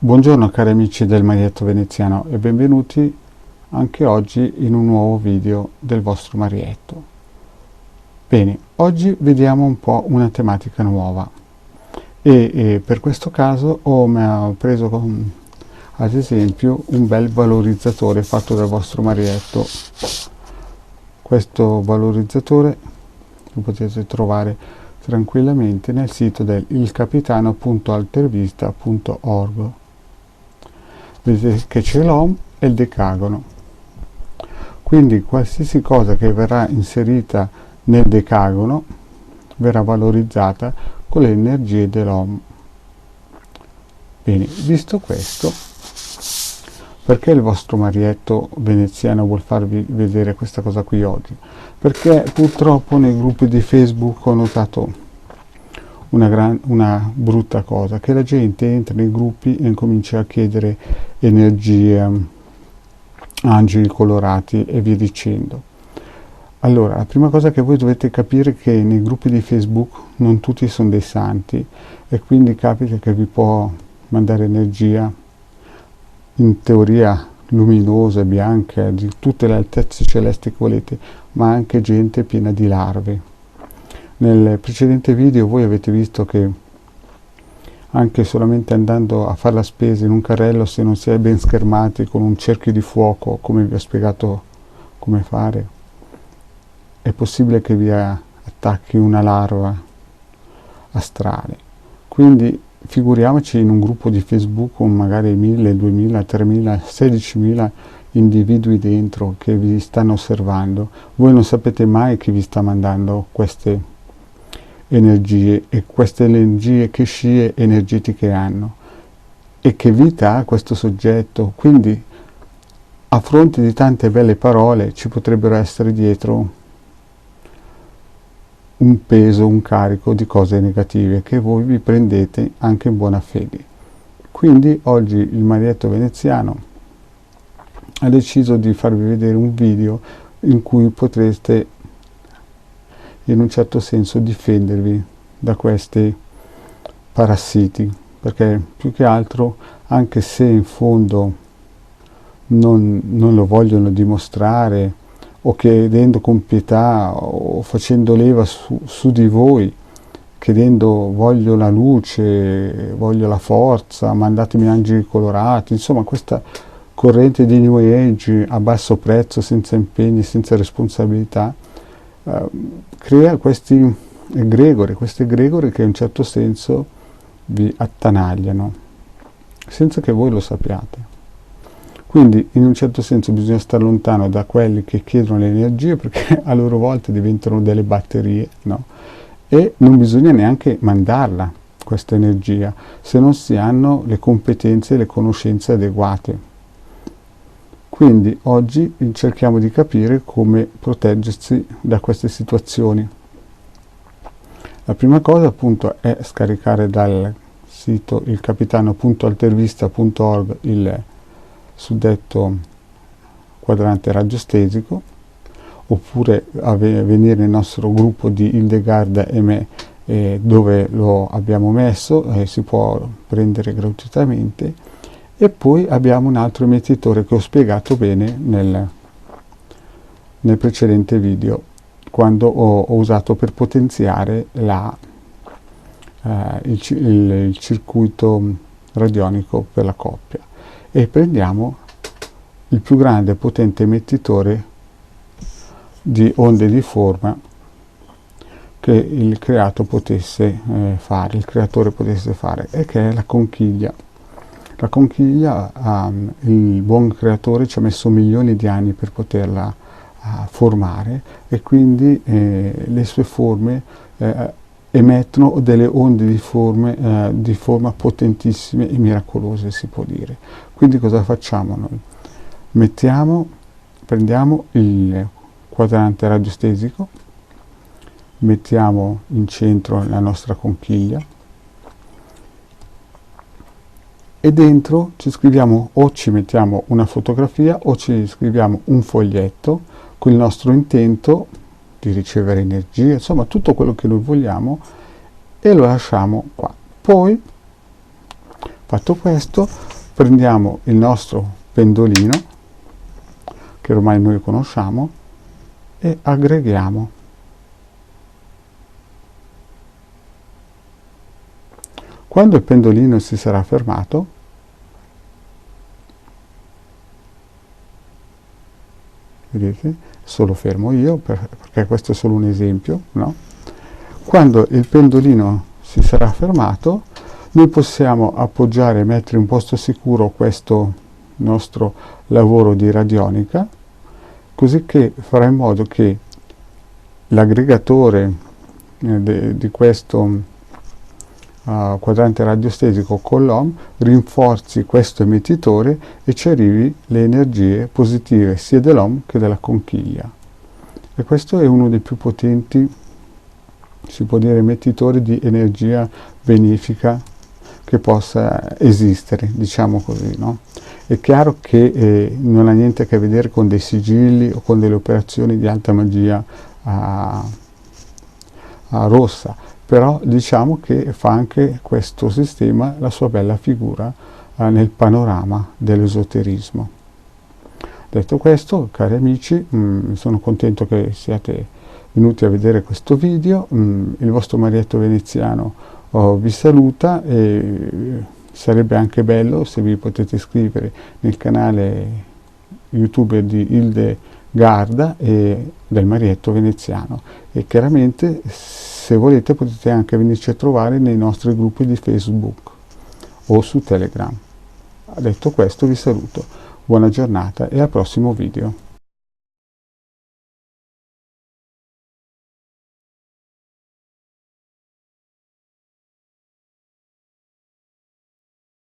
Buongiorno cari amici del Marietto Veneziano e benvenuti anche oggi in un nuovo video del vostro Marietto. Bene, oggi vediamo un po' una tematica nuova e per questo caso ho preso ad esempio un bel valorizzatore fatto dal vostro Marietto. Questo valorizzatore lo potete trovare tranquillamente nel sito del ilcapitano.altervista.org. Vedete che c'è l'ohm e il decagono, quindi qualsiasi cosa che verrà inserita nel decagono verrà valorizzata con le energie dell'ohm. Bene, visto questo, perché il vostro Marietto Veneziano vuol farvi vedere questa cosa qui oggi? Perché purtroppo nei gruppi di Facebook ho notato una brutta cosa, che la gente entra nei gruppi e comincia a chiedere energie, angeli colorati e via dicendo. Allora, la prima cosa che voi dovete capire è che nei gruppi di Facebook non tutti sono dei santi e quindi capita che vi può mandare energia in teoria luminosa, bianca, di tutte le altezze celesti che volete, ma anche gente piena di larve. Nel precedente video voi avete visto che anche solamente andando a fare la spesa in un carrello, se non si è ben schermati con un cerchio di fuoco, come vi ho spiegato come fare, è possibile che vi attacchi una larva astrale. Quindi figuriamoci in un gruppo di Facebook con magari 1000, 2000, 3000, 16000 individui dentro che vi stanno osservando. Voi non sapete mai chi vi sta mandando queste energie e queste energie che scie energetiche hanno e che vita ha questo soggetto. Quindi a fronte di tante belle parole ci potrebbero essere dietro un peso, un carico di cose negative che voi vi prendete anche in buona fede. Quindi oggi il Marietto Veneziano ha deciso di farvi vedere un video in cui potreste in un certo senso difendervi da questi parassiti, perché più che altro, anche se in fondo non lo vogliono dimostrare, o chiedendo con pietà o facendo leva su di voi, chiedendo voglio la luce, voglio la forza, mandatemi angeli colorati, insomma questa corrente di New Age a basso prezzo, senza impegni, senza responsabilità, crea questi egregori che in un certo senso vi attanagliano senza che voi lo sappiate. Quindi in un certo senso bisogna stare lontano da quelli che chiedono le energie, perché a loro volta diventano delle batterie, no? E non bisogna neanche mandarla questa energia se non si hanno le competenze e le conoscenze adeguate. Quindi oggi cerchiamo di capire come proteggersi da queste situazioni. La prima cosa appunto è scaricare dal sito ilcapitano.altervista.org il suddetto quadrante radiostesico, oppure venire nel nostro gruppo di Hildegarda e me, dove lo abbiamo messo, si può prendere gratuitamente. E poi abbiamo un altro emettitore che ho spiegato bene nel precedente video, quando ho usato per potenziare il circuito radionico per la coppia. E prendiamo il più grande e potente emettitore di onde di forma che il creatore potesse fare, e che è la conchiglia. La conchiglia, il buon creatore ci ha messo milioni di anni per poterla formare, e quindi le sue forme emettono delle onde di forma potentissime e miracolose, si può dire. Quindi cosa facciamo noi? Prendiamo il quadrante radiostesico, mettiamo in centro la nostra conchiglia e dentro ci scriviamo, o ci mettiamo una fotografia o ci scriviamo un foglietto con il nostro intento di ricevere energia, insomma tutto quello che noi vogliamo, e lo lasciamo qua. Poi Fatto questo, prendiamo il nostro pendolino, che ormai noi conosciamo, e aggreghiamo. Quando il pendolino si sarà fermato, vedete, solo fermo io, perché questo è solo un esempio, no? Quando il pendolino si sarà fermato, noi possiamo appoggiare e mettere in posto sicuro questo nostro lavoro di radionica, così che farà in modo che l'aggregatore di questo quadrante radiostesico con l'ohm rinforzi questo emettitore e ci arrivi le energie positive sia dell'ohm che della conchiglia. E questo è uno dei più potenti, si può dire, emettitori di energia benefica che possa esistere, diciamo così, no? È chiaro che non ha niente a che vedere con dei sigilli o con delle operazioni di alta magia a rossa, però diciamo che fa anche questo sistema la sua bella figura nel panorama dell'esoterismo. Detto questo, cari amici, sono contento che siate venuti a vedere questo video. Il vostro Marietto Veneziano vi saluta, e sarebbe anche bello se vi potete iscrivere nel canale YouTube di Hildegarda e del Marietto Veneziano, e chiaramente se volete potete anche venirci a trovare nei nostri gruppi di Facebook o su Telegram. Detto questo, vi saluto, buona giornata e al prossimo video.